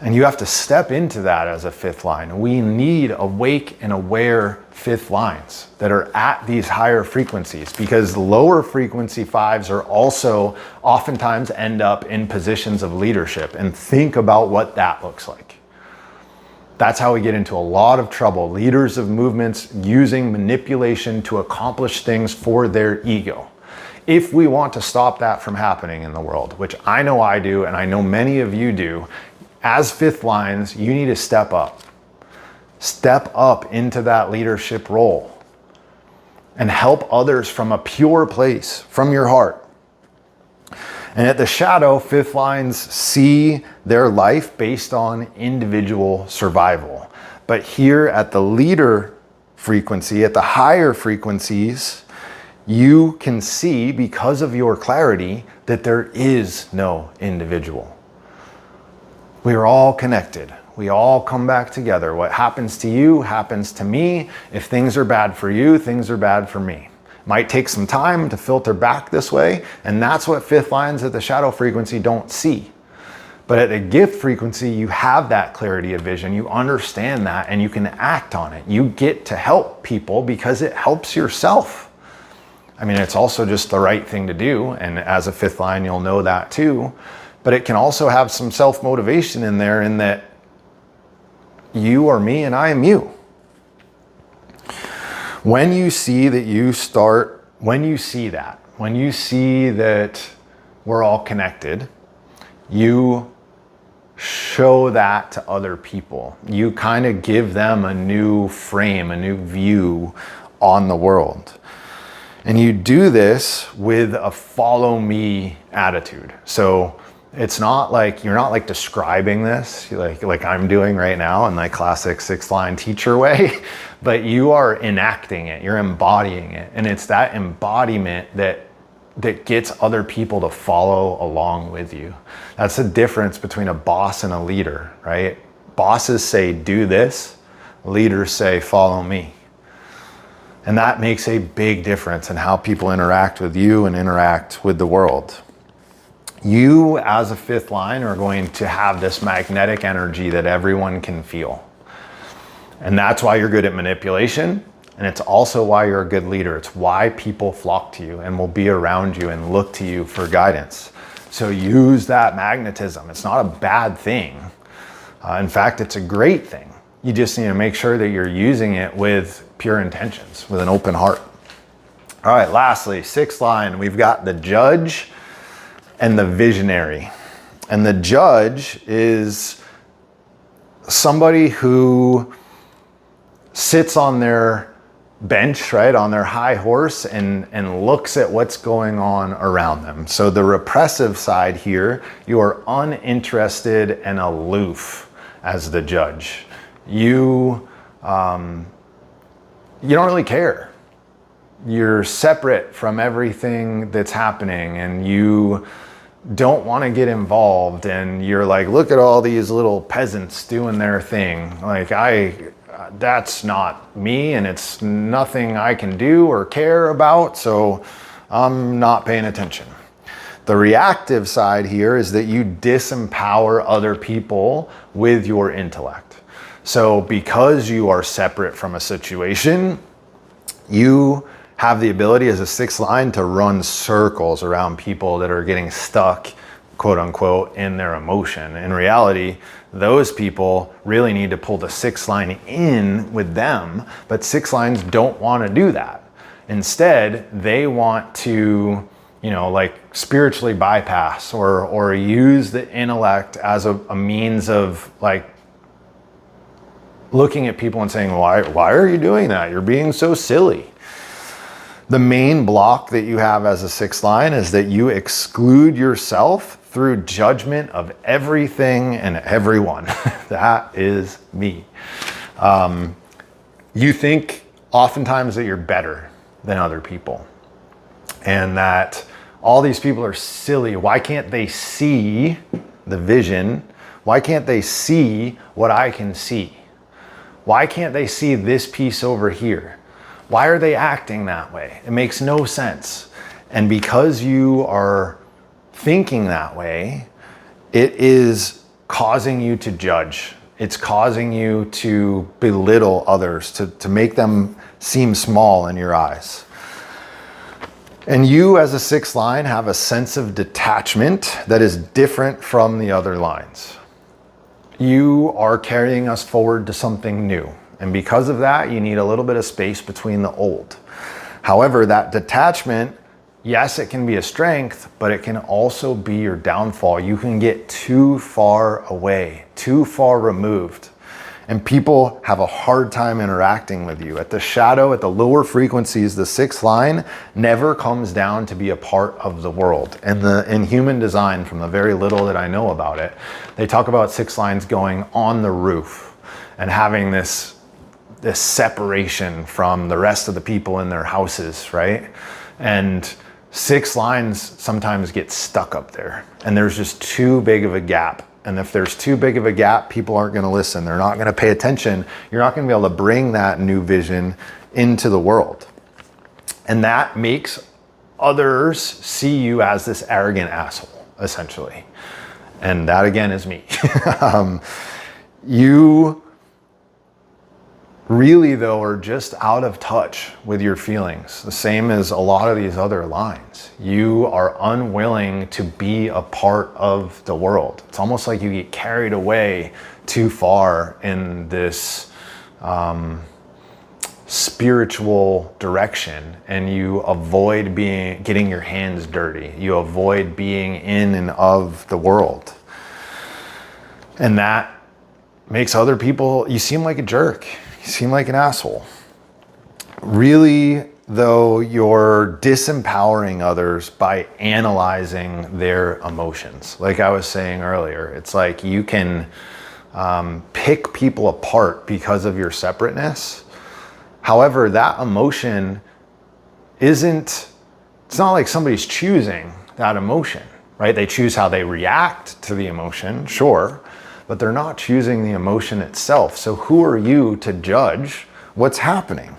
A: And you have to step into that as a 5th line. We need awake and aware 5th lines that are at these higher frequencies, because lower frequency 5s are also oftentimes end up in positions of leadership. And think about what that looks like. That's how we get into a lot of trouble. Leaders of movements using manipulation to accomplish things for their ego. If we want to stop that from happening in the world, which I know I do, and I know many of you do, as 5th lines, you need to step up. Step up into that leadership role and help others from a pure place, from your heart. And at the shadow, 5th lines see their life based on individual survival. But here at the leader frequency, at the higher frequencies, you can see, because of your clarity, that there is no individual. We are all connected. We all come back together. What happens to you happens to me. If things are bad for you, things are bad for me. Might take some time to filter back this way, and that's what fifth lines at the shadow frequency don't see. But at the gift frequency, you have that clarity of vision. You understand that and you can act on it. You get to help people because it helps yourself. I mean, it's also just the right thing to do. And as a fifth line, you'll know that too. But it can also have some self-motivation in there in that you are me and I am you. When you see that when you see that we're all connected, you show that to other people. You kind of give them a new frame, a new view on the world. And you do this with a follow me attitude. So it's not like, you're not like describing this like I'm doing right now in my classic sixth line teacher way, but you are enacting it, you're embodying it. And it's that embodiment that gets other people to follow along with you. That's the difference between a boss and a leader, right? Bosses say, do this. Leaders say, follow me. And that makes a big difference in how people interact with you and interact with the world. You, as a fifth line, are going to have this magnetic energy that everyone can feel. And that's why you're good at manipulation. And it's also why you're a good leader. It's why people flock to you and will be around you and look to you for guidance. So use that magnetism. It's not a bad thing. In fact, it's a great thing. You just need to make sure that you're using it with pure intentions, with an open heart. All right, lastly, sixth line, we've got the judge and the visionary. And the judge is somebody who sits on their bench, right, on their high horse and looks at what's going on around them. So the repressive side here, you are uninterested and aloof as the judge. You don't really care. You're separate from everything that's happening and you don't want to get involved, and you're like, look at all these little peasants doing their thing. Like, that's not me, and it's nothing I can do or care about, so I'm not paying attention. The reactive side here is that you disempower other people with your intellect. So because you are separate from a situation, you have the ability as a sixth line to run circles around people that are getting stuck, quote unquote, in their emotion. In reality, those people really need to pull the sixth line in with them, but sixth lines don't want to do that. Instead, they want to, like spiritually bypass or use the intellect as a means of like looking at people and saying, why are you doing that? You're being so silly. The main block that you have as a sixth line is that you exclude yourself through judgment of everything and everyone. That is me. You think oftentimes that you're better than other people and that all these people are silly. Why can't they see the vision? Why can't they see what I can see? Why can't they see this piece over here? Why are they acting that way? It makes no sense. And because you are thinking that way, it is causing you to judge. It's causing you to belittle others, to make them seem small in your eyes. And you as a sixth line have a sense of detachment that is different from the other lines. You are carrying us forward to something new. And because of that, you need a little bit of space between the old. However, that detachment, yes, it can be a strength, but it can also be your downfall. You can get too far away, too far removed. And people have a hard time interacting with you. At the shadow, at the lower frequencies, the sixth line never comes down to be a part of the world. And in human design, from the very little that I know about it, they talk about sixth lines going on the roof and having this separation from the rest of the people in their houses, right? And sixth lines sometimes get stuck up there and there's just too big of a gap And if there's too big of a gap, people aren't going to listen. They're not going to pay attention. You're not going to be able to bring that new vision into the world. And that makes others see you as this arrogant asshole, essentially. And that again is me. You really, though, are just out of touch with your feelings, the same as a lot of these other lines. You are unwilling to be a part of the world. It's almost like you get carried away too far in this spiritual direction, and you avoid getting your hands dirty. You avoid being in and of the world. And that makes other people, you seem like a jerk. You seem like an asshole. Really, though, you're disempowering others by analyzing their emotions. Like I was saying earlier, it's like you can pick people apart because of your separateness. However, that emotion it's not like somebody's choosing that emotion, right? They choose how they react to the emotion, sure, but they're not choosing the emotion itself. So who are you to judge what's happening?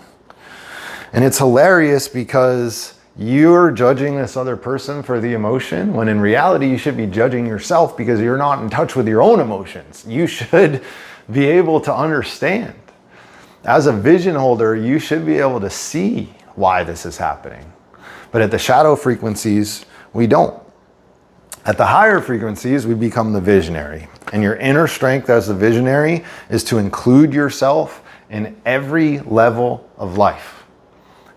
A: And it's hilarious because you're judging this other person for the emotion, when in reality you should be judging yourself because you're not in touch with your own emotions. You should be able to understand. As a vision holder, you should be able to see why this is happening. But at the shadow frequencies, we don't. At the higher frequencies, we become the visionary. And your inner strength as the visionary is to include yourself in every level of life.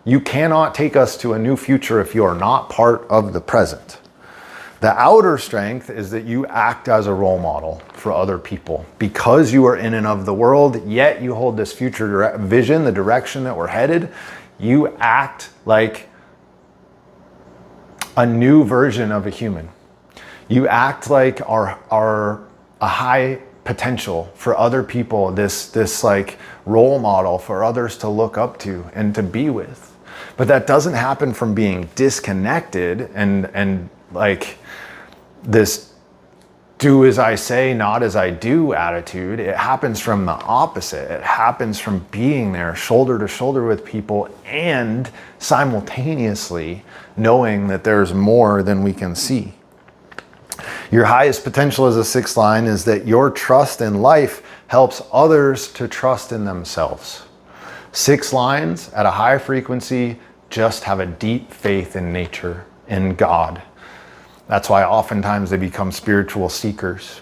A: You cannot take us to a new future if you are not part of the present. The outer strength is that you act as a role model for other people. Because you are in and of the world, yet you hold this future vision, the direction that we're headed, you act like a new version of a human. You act like a high potential for other people, this like role model for others to look up to and to be with. But that doesn't happen from being disconnected and like this do as I say, not as I do attitude. It happens from the opposite. It happens from being there shoulder to shoulder with people and simultaneously knowing that there's more than we can see. Your highest potential as a sixth line is that your trust in life helps others to trust in themselves. Six lines at a high frequency just have a deep faith in nature, in God. That's why oftentimes they become spiritual seekers,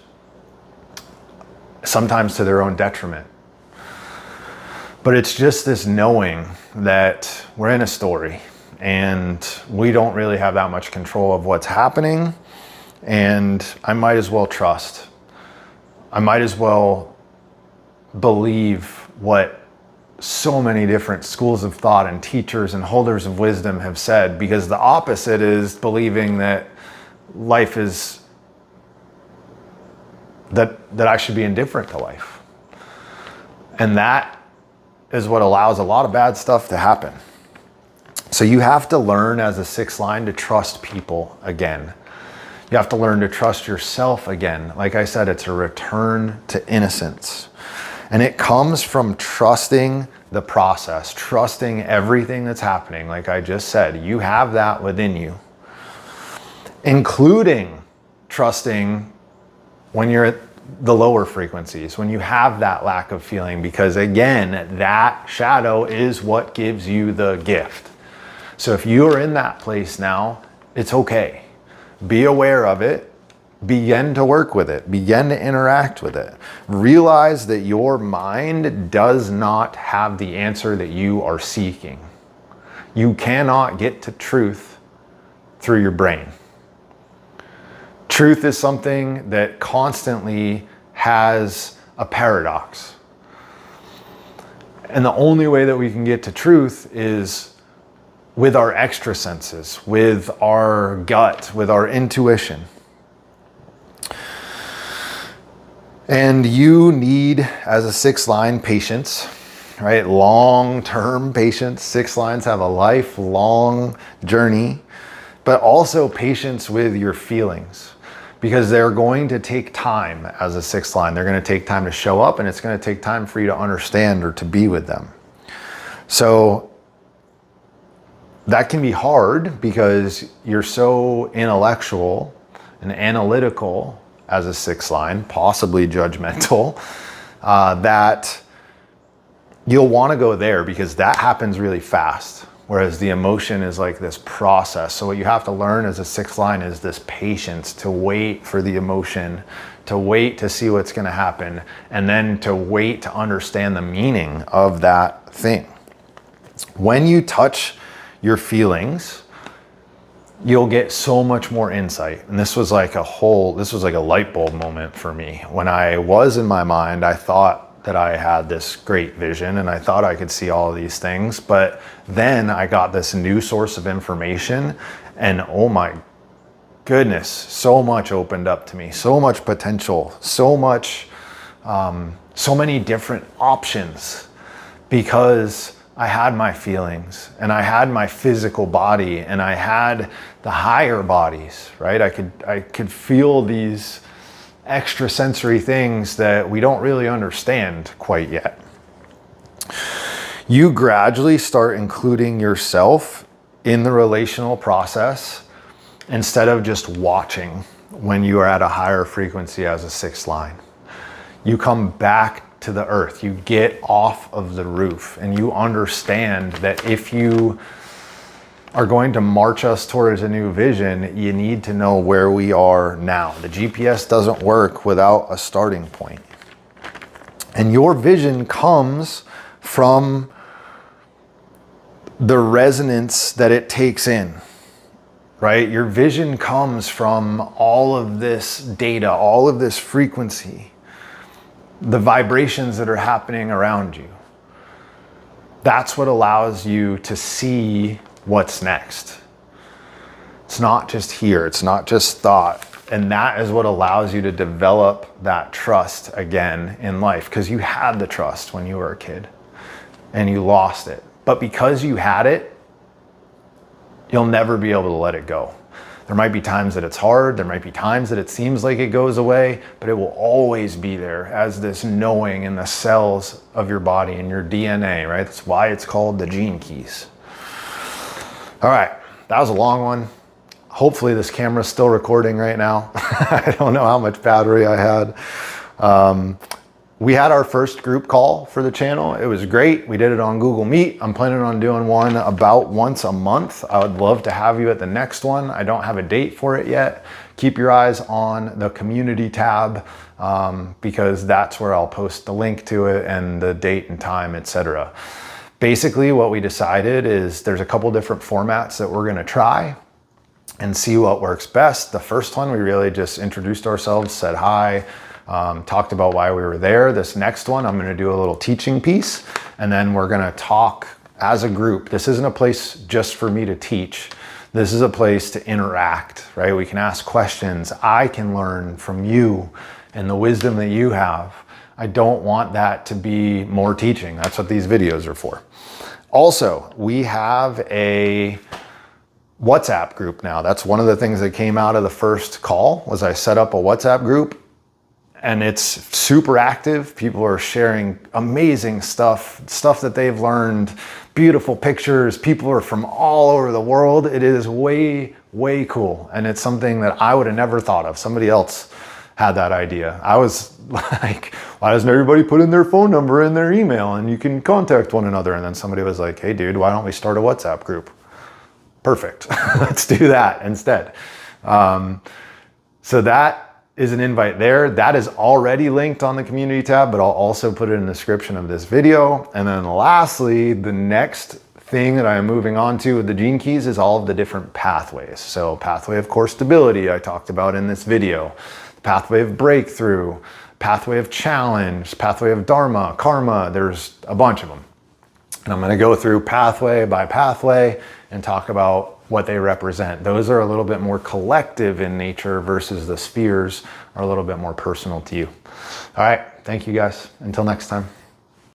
A: sometimes to their own detriment. But it's just this knowing that we're in a story and we don't really have that much control of what's happening. And I might as well trust. I might as well believe what so many different schools of thought and teachers and holders of wisdom have said, because the opposite is believing that life is, that I should be indifferent to life. And that is what allows a lot of bad stuff to happen. So you have to learn as a sixth line to trust people again. You have to learn to trust yourself again. Like I said, it's a return to innocence. And it comes from trusting the process, trusting everything that's happening. Like I just said, you have that within you, including trusting when you're at the lower frequencies, when you have that lack of feeling, because again, that shadow is what gives you the gift. So if you are in that place now, it's okay. Be aware of it, begin to work with it, begin to interact with it. Realize that your mind does not have the answer that you are seeking. You cannot get to truth through your brain. Truth is something that constantly has a paradox. And the only way that we can get to truth is with our extra senses, with our gut, with our intuition. And you need, as a sixth line, patience, right? Long-term patience. Sixth lines have a lifelong journey, but also patience with your feelings. because they're going to take time as a sixth line. They're going to take time to show up, and it's going to take time for you to understand or to be with them. So that can be hard because you're so intellectual and analytical as a sixth line, possibly judgmental, that you'll want to go there because that happens really fast. Whereas the emotion is like this process. So what you have to learn as a sixth line is this patience to wait for the emotion, to wait to see what's going to happen, and then to wait to understand the meaning of that thing. When you touch your feelings, you'll get so much more insight. And this was like a light bulb moment for me. When I was in my mind, I thought that I had this great vision and I thought I could see all of these things, but then I got this new source of information and oh my goodness, so much opened up to me, so much potential, so many different options, because I had my feelings and I had my physical body and I had the higher bodies, right? I could feel these extrasensory things that we don't really understand quite yet. You gradually start including yourself in the relational process instead of just watching when you are at a higher frequency as a sixth line. You come back to the earth, you get off of the roof, and you understand that if you are going to march us towards a new vision, you need to know where we are now. The GPS doesn't work without a starting point. And your vision comes from the resonance that it takes in, right? Your vision comes from all of this data, all of this frequency, the vibrations that are happening around you. That's what allows you to see what's next. It's not just here, it's not just thought. And that is what allows you to develop that trust again in life, because you had the trust when you were a kid and you lost it. But because you had it, you'll never be able to let it go. There might be times that it's hard, there might be times that it seems like it goes away, but it will always be there as this knowing in the cells of your body and your DNA, right? That's why it's called the gene keys. All right, that was a long one. Hopefully this camera's still recording right now. I don't know how much battery I had. We had our first group call for the channel. It was great. We did it on Google Meet. I'm planning on doing one about once a month. I would love to have you at the next one. I don't have a date for it yet. Keep your eyes on the community tab because that's where I'll post the link to it and the date and time, etc. Basically, what we decided is there's a couple different formats that we're gonna try and see what works best. The first one, we really just introduced ourselves, said hi, talked about why we were there. This next one, I'm gonna do a little teaching piece, and then we're gonna talk as a group. This isn't a place just for me to teach. This is a place to interact, right? We can ask questions. I can learn from you and the wisdom that you have. I don't want that to be more teaching. That's what these videos are for. Also, we have a WhatsApp group now. That's one of the things that came out of the first call was I set up a WhatsApp group and it's super active. People are sharing amazing stuff that they've learned, beautiful pictures. People are from all over the world. It is way, way cool. And it's something that I would have never thought of. Somebody else had that idea. I was like, why doesn't everybody put in their phone number and their email and you can contact one another? And then somebody was like, hey dude, why don't we start a WhatsApp group? Perfect. Let's do that instead. So that is an invite there. That is already linked on the community tab, but I'll also put it in the description of this video. And then lastly, the next thing that I'm moving on to with the gene keys is all of the different pathways. So pathway of core stability, I talked about in this video. Pathway of breakthrough, pathway of challenge, pathway of dharma, karma, there's a bunch of them. And I'm gonna go through pathway by pathway and talk about what they represent. Those are a little bit more collective in nature versus the spheres are a little bit more personal to you. All right, thank you guys. Until next time.